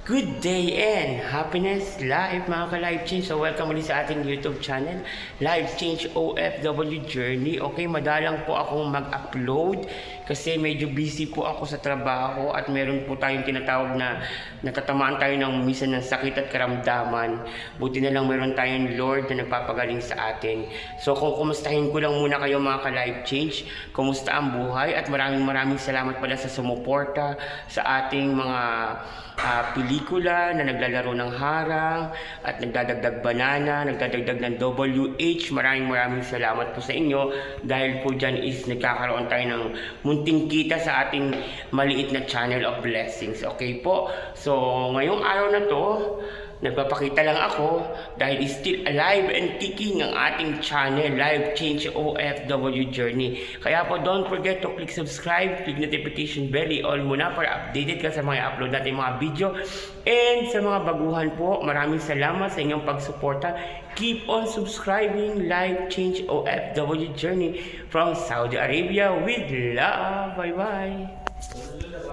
Good day and happiness life mga ka-Life Change. So welcome ulit sa ating YouTube channel, Life Change OFW Journey. Okay, madalang po akong mag-upload kasi medyo busy po ako sa trabaho at meron po tayong tinatawag na natatamaan tayo ng minsan ng sakit at karamdaman. Buti na lang meron tayong Lord na nagpapagaling sa atin. So kung kumustahin ko lang muna kayo mga ka-Life Change, kumusta ang buhay at maraming salamat pala sa sumuporta sa ating mga pelikula na naglalaro ng harang at nagdadagdag banana, nagdadagdag ng WH. Maraming salamat po sa inyo dahil po dyan is nagkakaroon tayo ng munting kita sa ating maliit na channel of blessings. Okay po? So, ngayong araw na to, nagpapakita lang ako dahil is still alive and kicking ang ating channel, Life Change OFW Journey. Kaya po, don't forget to click subscribe, click notification bell, all muna para updated ka sa mga upload natin mga video. And sa mga baguhan po, maraming salamat sa inyong pagsuporta. Keep on subscribing, Life Change OFW Journey from Saudi Arabia with love. Bye-bye!